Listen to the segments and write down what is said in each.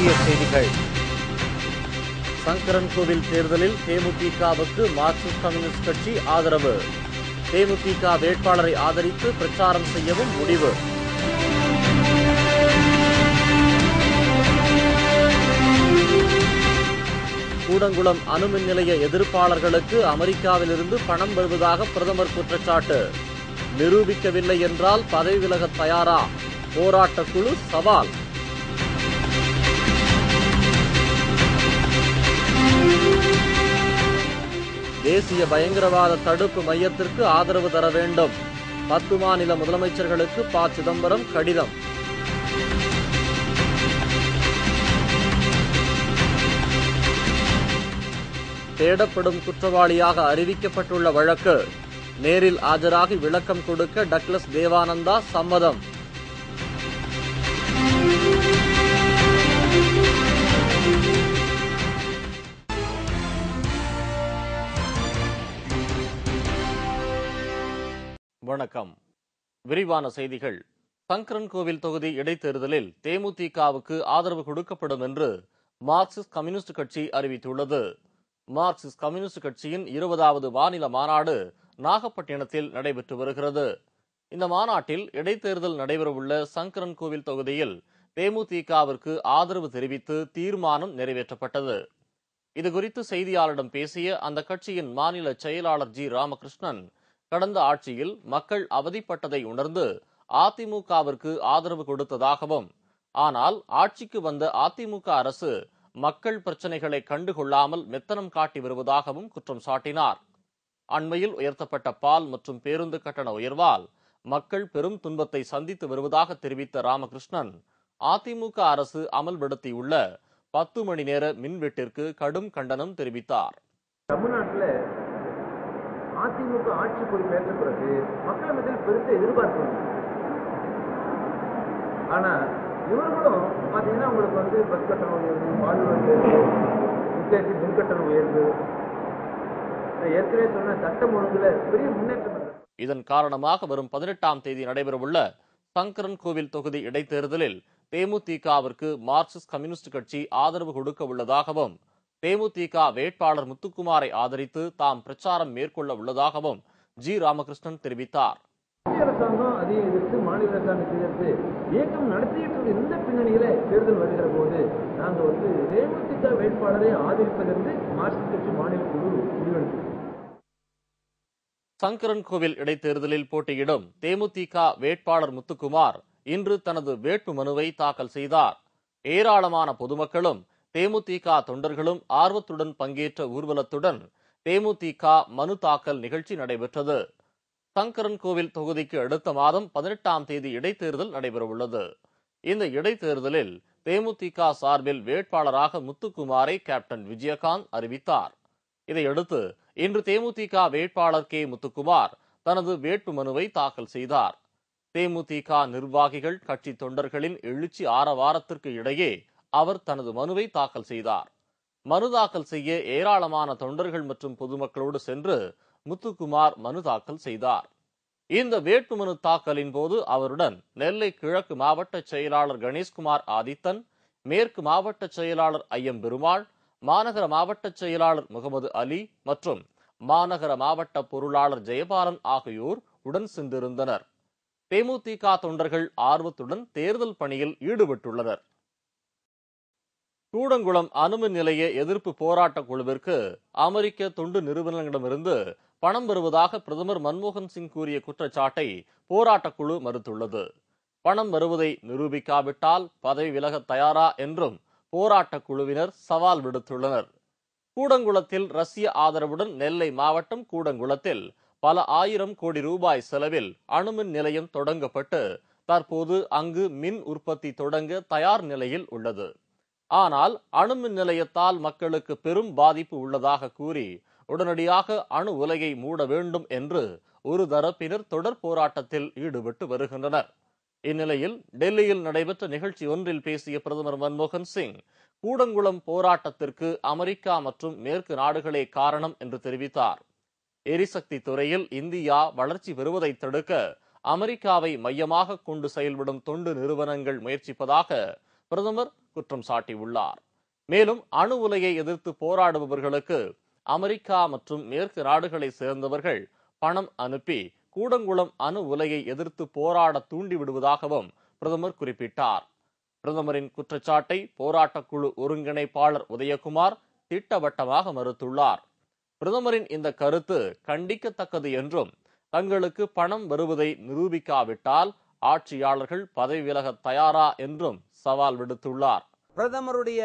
முக்கிய செய்திகள். சங்கரன்கோவில் தேர்தலில் தேமுதிகவுக்கு மார்க்சிஸ்ட் கம்யூனிஸ்ட் கட்சி ஆதரவு. தேமுதிக வேட்பாளரை ஆதரித்து பிரச்சாரம் செய்யவும் முடிவு. கூடங்குளம் அணுமின் நிலைய எதிர்ப்பாளர்களுக்கு அமெரிக்காவிலிருந்து பணம் வருவதாக பிரதமர் குற்றச்சாட்டு. நிரூபிக்கவில்லை என்றால் பதவி விலக தயாரா? போராட்டக் குழு சவால். தேசிய பயங்கரவாத தடுப்பு மையத்திற்கு ஆதரவு தர வேண்டும். 10 மாநில முதலமைச்சர்களுக்கு ப. சிதம்பரம் கடிதம். தேடப்படும் குற்றவாளியாக அறிவிக்கப்பட்டுள்ள வழக்கு. நேரில் ஆஜராகி விளக்கம் கொடுக்க டக்ளஸ் தேவானந்தா சம்மதம். வணக்கம். விரிவான செய்திகள். சங்கரன்கோவில் தொகுதி இடைத்தேர்தலில் தேமுதிகவுக்கு ஆதரவு கொடுக்கப்படும் என்று மார்க்சிஸ்ட் கம்யூனிஸ்ட் கட்சி அறிவித்துள்ளது. மார்க்சிஸ்ட் கம்யூனிஸ்ட் கட்சியின் 20வது மாநில மாநாடு நாகப்பட்டினத்தில் நடைபெற்று வருகிறது. இந்த மாநாட்டில் இடைத்தேர்தல் நடைபெறவுள்ள சங்கரன்கோவில் தொகுதியில் தேமுதிகவிற்கு ஆதரவு தெரிவித்து தீர்மானம் நிறைவேற்றப்பட்டது. இதுகுறித்து செய்தியாளரிடம் பேசிய அந்த கட்சியின் மாநில செயலாளர் ஜி. ராமகிருஷ்ணன், கடந்த ஆட்சியில் மக்கள் அவதிப்பட்டதை உணர்ந்து அதிமுகவிற்கு ஆதரவு கொடுத்ததாகவும், ஆனால் ஆட்சிக்கு வந்த அதிமுக அரசு மக்கள் பிரச்சனைகளை கண்டுகொள்ளாமல் மெத்தனம் காட்டி வருவதாகவும் குற்றம் சாட்டினார். அண்மையில் உயர்த்தப்பட்ட பால் மற்றும் பேருந்து கட்டண உயர்வால் மக்கள் பெரும் துன்பத்தை சந்தித்து வருவதாக தெரிவித்த ராமகிருஷ்ணன், அதிமுக அரசு அமல்படுத்தியுள்ள 10 மணி நேர மின்வெட்டிற்கு கடும் கண்டனம் தெரிவித்தார். தமிழ்நாட்டில் அதிமுக ஆட்சி பொறுப்பேற்ற பிறகு மக்கள் மத்தியில் பெருத்த எதிர்பார்ப்பு. ஆனா இவர்களும் பாத்தீங்கன்னா உங்களுக்கு பஸ் கட்டணம் உயர்வு, வாழ்வு உயர்வு, மின்கட்டணம் உயர்வு, ஏற்கனவே சொன்ன சட்டம் ஒழுங்குல பெரிய முன்னேற்றம். இதன் காரணமாக வரும் 18ஆம் தேதி நடைபெறவுள்ள சங்கரன்கோவில் தொகுதி இடைத்தேர்தலில் தேமுதிகவிற்கு மார்க்சிஸ்ட் கம்யூனிஸ்ட் கட்சி ஆதரவு கொடுக்க உள்ளதாகவும், தேமுதிக வேட்பாளர் முத்துக்குமாரை ஆதரித்து தாம் பிரச்சாரம் மேற்கொள்ள உள்ளதாகவும் ஜி. ராமகிருஷ்ணன் தெரிவித்தார். மத்திய அரசாங்கம் அதை எதிர்த்து மாநில அரசாங்கத்தை எதிர்த்து இயக்கம் நடத்திட்டு இந்த பின்னணியில தேர்தல் வருகிற போது நாங்கள் தேமுதிக வேட்பாளரை ஆதரிப்பதற்கு மார்க்சிஸ்ட் கட்சி மாநில குழு முடிவெடுத்தது. சங்கரன்கோவில் இடைத்தேர்தலில் போட்டியிடும் தேமுதிக வேட்பாளர் முத்துக்குமார் இன்று தனது வேட்பு மனுவை தாக்கல் செய்தார். ஏராளமான பொதுமக்களும் தேமுதிக தொண்டர்களும் ஆர்வத்துடன் பங்கேற்ற ஊர்வலத்துடன் தேமுதிக மனு தாக்கல் நிகழ்ச்சி நடைபெற்றது. சங்கரன்கோவில் தொகுதிக்கு அடுத்த மாதம் 18ஆம் தேதி இடைத்தேர்தல் நடைபெறவுள்ளது. இந்த இடைத்தேர்தலில் தேமுதிக சார்பில் வேட்பாளராக முத்துக்குமாரை கேப்டன் விஜயகாந்த் அறிவித்தார். இதையடுத்து இன்று தேமுதிக வேட்பாளர் கே. முத்துக்குமார் தனது வேட்பு மனுவை தாக்கல் செய்தார். தேமுதிக நிர்வாகிகள், கட்சி தொண்டர்களின் எழுச்சி ஆரவாரத்திற்கு இடையே அவர் தனது மனுவை தாக்கல் செய்தார். மனு தாக்கல் செய்ய ஏராளமான தொண்டர்கள் மற்றும் பொதுமக்களோடு சென்று முத்துக்குமார் மனு தாக்கல் செய்தார். இந்த வேட்புமனு தாக்கலின் போது அவருடன் நெல்லை கிழக்கு மாவட்ட செயலாளர் கணேஷ்குமார் ஆதித்தன், மேற்கு மாவட்ட செயலாளர் ஐயம்பெருமாள், மாநகர மாவட்ட செயலாளர் முகமது அலி மற்றும் மாநகர மாவட்ட பொருளாளர் ஜெயபாலன் ஆகியோர் உடன் சென்றிருந்தனர். தேமுதிக தொண்டர்கள் ஆர்வத்துடன் தேர்தல் பணியில் ஈடுபட்டுள்ளனர். கூடங்குளம் அணுமின் நிலைய எதிர்ப்பு போராட்டக் குழுவிற்கு அமெரிக்க தொண்டு நிறுவனங்களிடமிருந்து பணம் வருவதாக பிரதமர் மன்மோகன் சிங் கூறிய குற்றச்சாட்டை போராட்டக் குழு மறுத்துள்ளது. பணம் வருவதை நிரூபிக்காவிட்டால் பதவி விலக தயாரா என்றும் போராட்டக் குழுவினர் சவால் விடுத்துள்ளனர். கூடங்குளத்தில் ரஷ்ய ஆதரவுடன் நெல்லை மாவட்டம் கூடங்குளத்தில் பல ஆயிரம் கோடி ரூபாய் செலவில் அணுமின் நிலையம் தொடங்கப்பட்டு தற்போது அங்கு மின் உற்பத்தி தொடங்க தயார் நிலையில் உள்ளது. ஆனால் அணுமின் நிலையத்தால் மக்களுக்கு பெரும் பாதிப்பு உள்ளதாக கூறி உடனடியாக அணு உலையை மூட வேண்டும் என்று ஒரு தரப்பினர் தொடர் போராட்டத்தில் ஈடுபட்டு வருகின்றனர். இந்நிலையில் டெல்லியில் நடைபெற்ற நிகழ்ச்சி ஒன்றில் பேசிய பிரதமர் மன்மோகன் சிங், கூடங்குளம் போராட்டத்திற்கு அமெரிக்கா மற்றும் மேற்கு நாடுகளே காரணம் என்று தெரிவித்தார். எரிசக்தி துறையில் இந்தியா வளர்ச்சி பெறுவதை தடுக்க அமெரிக்காவை மையமாக கொண்டு செயல்படும் தொண்டு நிறுவனங்கள் முயற்சிப்பதாக பிரதமர் குற்றம் சாட்டியுள்ளார். மேலும் அணு உலையை எதிர்த்து போராடுபவர்களுக்கு அமெரிக்கா மற்றும் மேற்கு நாடுகளை சேர்ந்தவர்கள் பணம் அனுப்பி கூடங்குளம் அணு உலையை எதிர்த்து போராட தூண்டிவிடுவதாகவும் பிரதமர் குறிப்பிட்டார். பிரதமரின் குற்றச்சாட்டை போராட்டக்குழு ஒருங்கிணைப்பாளர் உதயகுமார் திட்டவட்டமாக மறுத்துள்ளார். பிரதமரின் இந்த கருத்து கண்டிக்கத்தக்கது என்றும், தங்களுக்கு பணம் வருவதை நிரூபிக்காவிட்டால் ஆட்சியாளர்கள் பதவி விலக தயாரா என்றும் சவால் விடுத்துள்ளார். பிரதமருடைய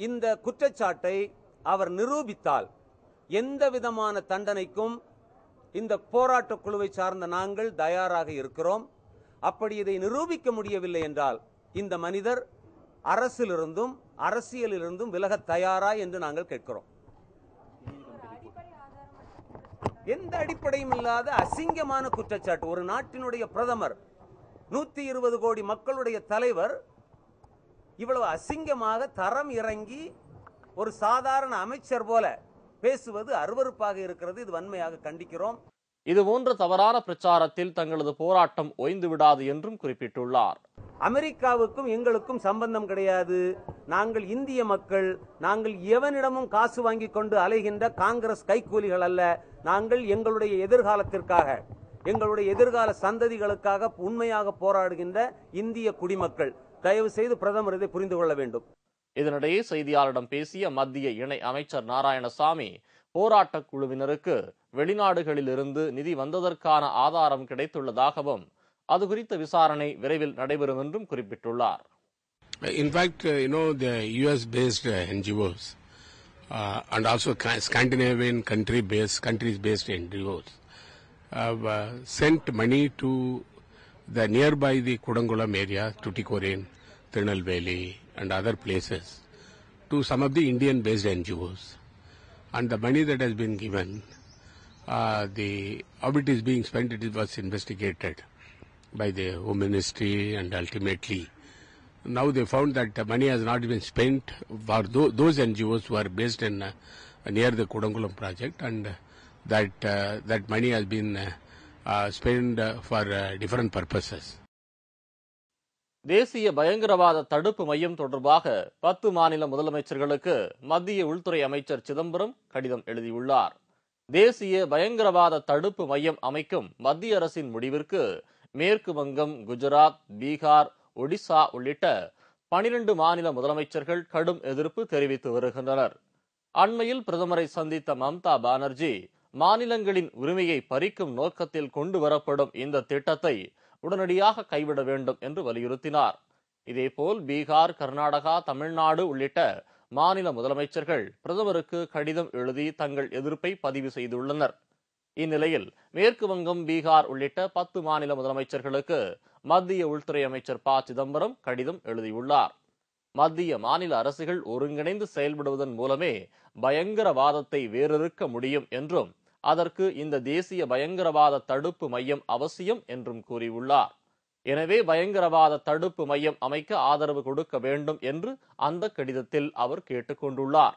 இந்த குற்றச்சாட்டை அவர் நிரூபித்தால் எந்த விதமான தண்டனைக்கும் இந்த போராட்ட குழுவை சார்ந்த நாங்கள் தயாராக இருக்கிறோம். அப்படி இதை நிரூபிக்க முடியவில்லை என்றால் இந்த மனிதர் அரசிலிருந்தும் அரசியலிலிருந்தும் விலக தயாரா என்று நாங்கள் கேட்கிறோம். எந்த அடிப்படையும் இல்லாத அசிங்கமான குற்றச்சாட்டு. ஒரு நாட்டினுடைய பிரதமர், 120 கோடி மக்களுடைய தலைவர் இவ்வளவு அசிங்கமாக தரம் இறங்கி ஒரு சாதாரண அமைச்சர் போல பேசுவது அருவருப்பாக இருக்கிறது. இது வன்மையாக கண்டிக்கிறோம். இதுபோன்ற தவறான பிரச்சாரத்தில் தங்களது போராட்டம் ஓய்ந்து விடாது என்றும் குறிப்பிட்டுள்ளார். அமெரிக்காவுக்கும் எங்களுக்கும் சம்பந்தம் கிடையாது. நாங்கள் இந்திய மக்கள். நாங்கள் எவனிடமும் காசு வாங்கி கொண்டு அலைகின்ற காங்கிரஸ் கைக்கூலிகள் அல்ல. நாங்கள் எங்களுடைய எதிர்காலத்திற்காக, எங்களுடைய எதிர்கால சந்ததிகளுக்காக உண்மையாக போராடுகின்ற இந்திய குடிமக்கள். தயவு செய்து பிரதமர் இதை புரிந்து கொள்ள வேண்டும். இதனிடையே செய்தியாளரிடம் பேசிய மத்திய இணை அமைச்சர் நாராயணசாமி, போராட்ட குழுவினருக்கு வெளிநாடுகளில் இருந்து நிதி வந்ததற்கான ஆதாரம் கிடைத்துள்ளதாகவும் அது குறித்த விசாரணை விரைவில் நடைபெறும் என்றும் குறிப்பிட்டுள்ளார். In fact, the US-based NGOs and also Scandinavian countries-based NGOs have sent money to the nearby the Kudangulam area, Tuticorin, Tirunelveli and other places to some of the Indian-based NGOs. And the money that has been given, how it is being spent, it was investigated by the Home Ministry, and ultimately now they found that the money has not been spent for those NGOs who are based in near the Kudangulam project, and that money has been spent for different purposes. தேசிய பயங்கரவாத தடுப்பு மையம் தொடர்பாக 10 மாநில முதலமைச்சர்களுக்கு மத்திய உள்துறை அமைச்சர் சிதம்பரம் கடிதம் எழுதியுள்ளார். தேசிய பயங்கரவாத தடுப்பு மையம் அமைக்கும் மத்திய அரசின் முடிவிற்கு மேற்கு வங்கம், குஜராத், பீகார், ஒடிசா உள்ளிட்ட 12 மாநில முதலமைச்சர்கள் கடும் எதிர்ப்பு தெரிவித்து வருகின்றனர். அண்மையில் பிரதமரை சந்தித்த மம்தா பானர்ஜி, மாநிலங்களின் உரிமையை பறிக்கும் நோக்கத்தில் கொண்டு வரப்படும் இந்த திட்டத்தை உடனடியாக கைவிட வேண்டும் என்று வலியுறுத்தினார். இதேபோல் பீகார், கர்நாடகா, தமிழ்நாடு உள்ளிட்ட மாநில முதலமைச்சர்கள் பிரதமருக்கு கடிதம் எழுதி தங்கள் எதிர்ப்பை பதிவு செய்துள்ளனர். இந்நிலையில் மேற்கு வங்கம், பீகார் உள்ளிட்ட 10 மாநில முதலமைச்சர்களுக்கு மத்திய உள்துறை அமைச்சர் ப. சிதம்பரம் கடிதம் எழுதியுள்ளார். மத்திய மாநில அரசுகள் ஒருங்கிணைந்து செயல்படுவதன் மூலமே பயங்கரவாதத்தை வேரறுக்க முடியும் என்றும், அதற்கு இந்த தேசிய பயங்கரவாத தடுப்பு மையம் அவசியம் என்றும் கூறியுள்ளார். எனவே பயங்கரவாத தடுப்பு மையம் அமைக்க ஆதரவு கொடுக்க வேண்டும் என்று அந்த கடிதத்தில் அவர் கேட்டுக் கொண்டுள்ளார்.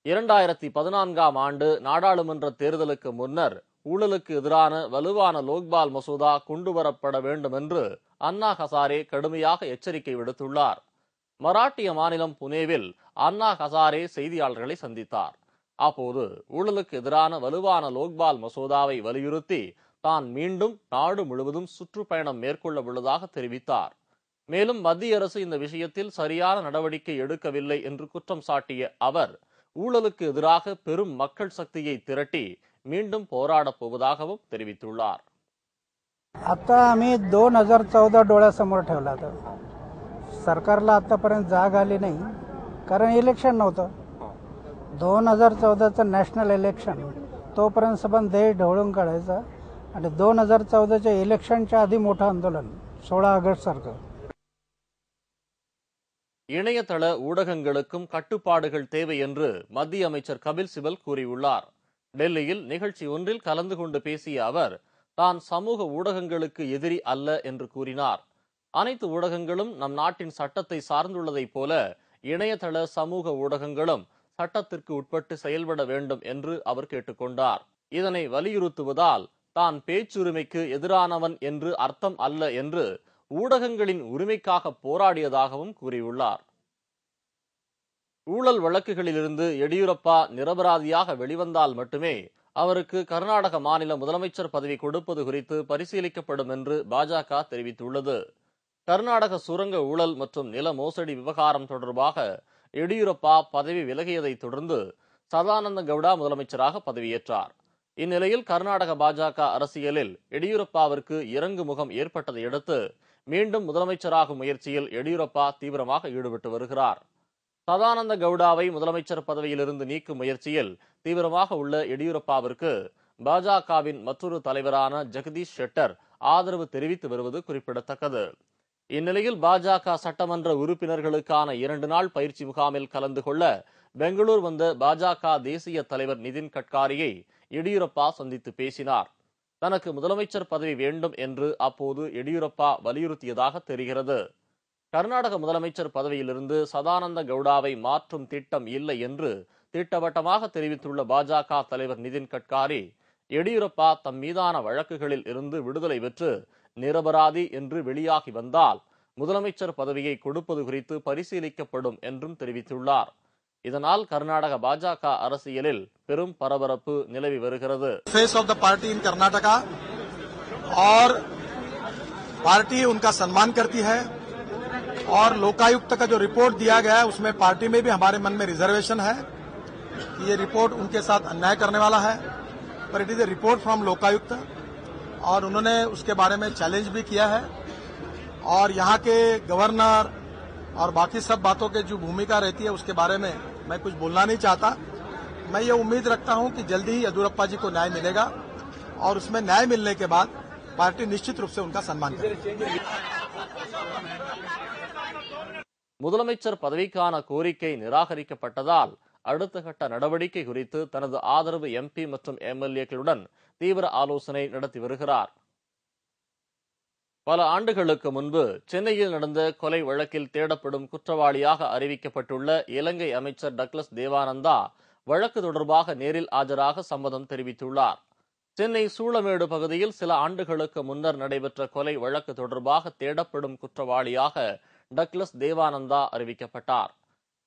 2014ஆம் ஆண்டு நாடாளுமன்ற தேர்தலுக்கு முன்னர் ஊழலுக்கு எதிரான வலுவான லோக்பால் மசோதா கொண்டுவரப்பட வேண்டும் என்று அண்ணா ஹசாரே கடுமையாக எச்சரிக்கை விடுத்துள்ளார். மராட்டிய மாநிலம் புனேவில் அண்ணா ஹசாரே செய்தியாளர்களை சந்தித்தார். அப்போது ஊழலுக்கு எதிரான வலுவான லோக்பால் மசோதாவை வலியுறுத்தி தான் மீண்டும் நாடு முழுவதும் சுற்றுப்பயணம் மேற்கொள்ள உள்ளதாக தெரிவித்தார். மேலும் மத்திய அரசு இந்த விஷயத்தில் சரியான நடவடிக்கை எடுக்கவில்லை என்று குற்றம் சாட்டிய அவர், ஊழலுக்கு எதிராக பெரும் மக்கள் சக்தியை திரட்டி மீண்டும் போராடப் போவதாகவும் தெரிவித்துள்ளார். आता आम्ही 2014 डोळ्यासमोर ठेवला होता. सरकारला आतापर्यंत जाग आली नाही, कारण इलेक्शन नव्हतं. 2014चं नॅशनल इलेक्शन, तोपर्यंत सबन देश ढवळून काढायचा आणि 2014च्या इलेक्शनच्या आधी मोठं आंदोलन 16 ऑगस्ट सारखं. இணையதள ஊடகங்களுக்கும் கட்டுப்பாடுகள் தேவை என்று மத்திய அமைச்சர் கபில் சிபல் கூறியுள்ளார். டெல்லியில் நிகழ்ச்சி ஒன்றில் கலந்து கொண்டு பேசிய அவர், தான் சமூக ஊடகங்களுக்கு எதிரி அல்ல என்று கூறினார். அனைத்து ஊடகங்களும் நம் நாட்டின் சட்டத்தை சார்ந்துள்ளதைப் போல இணையதள சமூக ஊடகங்களும் சட்டத்திற்கு உட்பட்டு செயல்பட வேண்டும் என்று அவர் கேட்டுக்கொண்டார். இதனை வலியுறுத்துவதால் தான் பேச்சுரிமைக்கு எதிரானவன் என்று அர்த்தம் அல்ல என்று ஊடகங்களின் உரிமைக்காக போராடியதாகவும் கூறியுள்ளார். ஊழல் வழக்குகளிலிருந்து எடியூரப்பா நிரபராதியாக வெளிவந்தால் மட்டுமே அவருக்கு கர்நாடக மாநில முதலமைச்சர் பதவி கொடுப்பது குறித்து பரிசீலிக்கப்படும் என்று பாஜக தெரிவித்துள்ளது. கர்நாடக சுரங்க ஊழல் மற்றும் நில மோசடி விவகாரம் தொடர்பாக எடியூரப்பா பதவி விலகியதை தொடர்ந்து சதானந்த கவுடா முதலமைச்சராக பதவியேற்றார். இந்நிலையில் கர்நாடக பாஜக அரசியலில் எடியூரப்பாவிற்கு இறங்கு முகம் எற்பட்டதை அடுத்து மீண்டும் முதலமைச்சராகும் முயற்சியில் எடியூரப்பா தீவிரமாக ஈடுபட்டு வருகிறார். சதானந்த கவுடாவை முதலமைச்சர் பதவியிலிருந்து நீக்கும் முயற்சியில் தீவிரமாக உள்ள எடியூரப்பாவிற்கு பாஜகவின் மற்றொரு தலைவரான ஜெகதீஷ் ஷெட்டர் ஆதரவு தெரிவித்து வருவது குறிப்பிடத்தக்கது. இந்நிலையில் பாஜக சட்டமன்ற உறுப்பினர்களுக்கான 2 நாள் பயிற்சி முகாமில் கலந்து கொள்ள பெங்களூர் வந்த பாஜக தேசிய தலைவர் நிதின் கட்காரியை எடியூரப்பா சந்தித்து பேசினார். தனக்கு முதலமைச்சர் பதவி வேண்டும் என்று அப்போது எடியூரப்பா வலியுறுத்தியதாக தெரிகிறது. கர்நாடக முதலமைச்சர் பதவியிலிருந்து சதானந்த கவுடாவை மாற்றும் திட்டம் இல்லை என்று திட்டவட்டமாக தெரிவித்துள்ள பாஜக தலைவர் நிதின் கட்காரி, எடியூரப்பா தம் மீதான வழக்குகளில் இருந்து விடுதலை பெற்று நிரபராதி என்று வெளியாகி வந்தால் முதலமைச்சர் பதவியை கொடுப்பது குறித்து பரிசீலிக்கப்படும் என்றும் தெரிவித்துள்ளார். இதனால் கர்நாடக பாஜக அரசியலில் பெரும் பரபரப்பு நிலவி வருகிறது. फेस ऑफ द पार्टी इन कर्नाटका और पार्टी उनका सम्मान करती है और लोकायुक्त का जो रिपोर्ट दिया गया है उसमें पार्टी में भी हमारे मन में रिजर्वेशन है कि ये रिपोर्ट उनके साथ अन्याय करने वाला है, पर it is a report from Lokayukta और उन्होंने उसके बारे में चैलेंज भी किया है और यहाँ के गवर्नर और बाकी सब बातों के जो भूमिका रहती है उसके बारे में मैं कुछ बोलना नहीं चाहता। मैं ये उम्मीद रखता हूं कि जल्दी ही येदियुरप्पा जी को न्याय मिलेगा और उसमें न्याय मिलने के बाद पार्टी निश्चित रूप से उनका सम्मान करेगी. முதலமைச்சர் பதவிக்கான கோரிக்கை நிராகரிக்கப்பட்டதால் அடுத்த கட்ட நடவடிக்கை குறித்து தனது ஆதரவு எம்பி மற்றும் எம்எல்ஏக்களுடன் தீவிர ஆலோசனை நடத்தி வருகிறார். பல ஆண்டுகளுக்கு முன்பு சென்னையில் நடந்த கொலை வழக்கில் தேடப்படும் குற்றவாளியாக அறிவிக்கப்பட்டுள்ள இலங்கை அமைச்சர் டக்ளஸ் தேவானந்தா வழக்கு தொடர்பாக நேரில் ஆஜராக சம்மதம் தெரிவித்துள்ளார். சென்னை சூளமேடு பகுதியில் சில ஆண்டுகளுக்கு முன்னர் நடைபெற்ற கொலை வழக்கு தொடர்பாக தேடப்படும் குற்றவாளியாக டக்ளஸ் தேவானந்தா அறிவிக்கப்பட்டார்.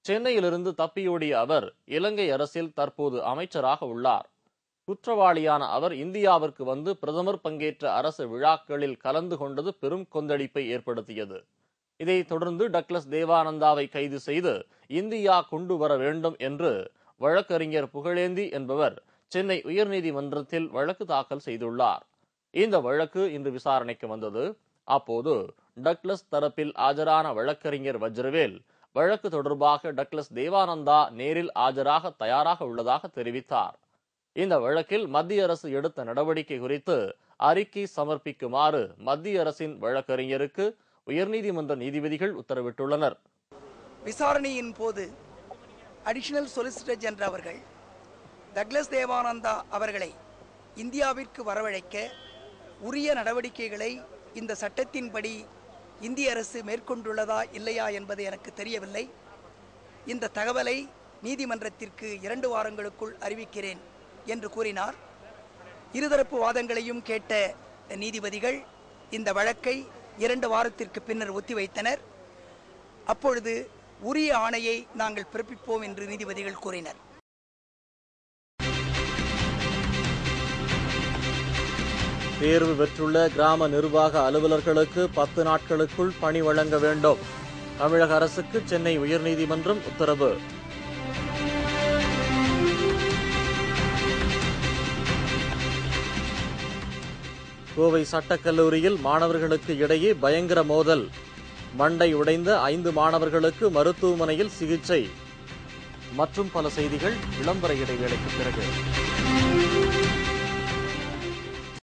சென்னையிலிருந்து தப்பியோடிய அவர் இலங்கை அரசில் தற்போது அமைச்சராக உள்ளார். குற்றவாளியான அவர் இந்தியாவிற்கு வந்து பிரதமர் பங்கேற்ற அரசு விழாக்களில் கலந்து கொண்டது பெரும் கொந்தளிப்பை ஏற்படுத்தியது. இதைத் தொடர்ந்து டக்ளஸ் தேவானந்தாவை கைது செய்து இந்தியா கொண்டு வர வேண்டும் என்று வழக்கறிஞர் புகழேந்தி என்பவர் சென்னை உயர்நீதிமன்றத்தில் வழக்கு தாக்கல் செய்துள்ளார். இந்த வழக்கு இன்று விசாரணைக்கு வந்தது. அப்போது டக்ளஸ் தரப்பில் ஆஜரான வழக்கறிஞர் வஜ்ரவேல் வழக்கு தொடர்பாக டக்ளஸ் தேவானந்தா நேரில் ஆஜராக தயாராக உள்ளதாக தெரிவித்தார். இந்த வழக்கில் மத்திய அரசு எடுத்த நடவடிக்கை குறித்து அறிக்கை சமர்ப்பிக்குமாறு மத்திய அரசின் வழக்கறிஞருக்கு உயர்நீதிமன்ற நீதிபதிகள் உத்தரவிட்டுள்ளனர். விசாரணையின் போது அடிஷனல் சொலிசிட்டர் ஜெனரல் அவர்கள் டக்ளஸ் தேவானந்தா அவர்களை இந்தியாவிற்கு வரவழைக்க உரிய நடவடிக்கைகளை இந்த சட்டத்தின்படி இந்திய அரசு மேற்கொண்டுள்ளதா இல்லையா என்பது எனக்கு தெரியவில்லை. இந்த தகவலை நீதிமன்றத்திற்கு 2 வாரங்களுக்குள் அறிவிக்கிறேன் என்று கூறினார். இருதரப்பு வாதங்களையும் கேட்ட நீதிபதிகள் இந்த வழக்கை 2 வாரத்திற்கு பின்னர் ஒத்திவைத்தனர். அப்பொழுது உரிய ஆணையை நாங்கள் பிறப்பிப்போம் என்று நீதிபதிகள் கூறினர். தேர்வு பெற்றுள்ள கிராம நிர்வாக அலுவலர்களுக்கு 10 நாட்களுக்குள் பணி வழங்க வேண்டும். தமிழக அரசுக்கு சென்னை உயர்நீதிமன்றம் உத்தரவு. கோவை சட்டக்கல்லூரியில் மாணவர்களுக்கு இடையே பயங்கர மோதல். மண்டை உடைந்த 5 மாணவர்களுக்கு மருத்துவமனையில் சிகிச்சை. மற்றும் பல செய்திகள் விளம்பர இடைவேளைக்கு பிறகு.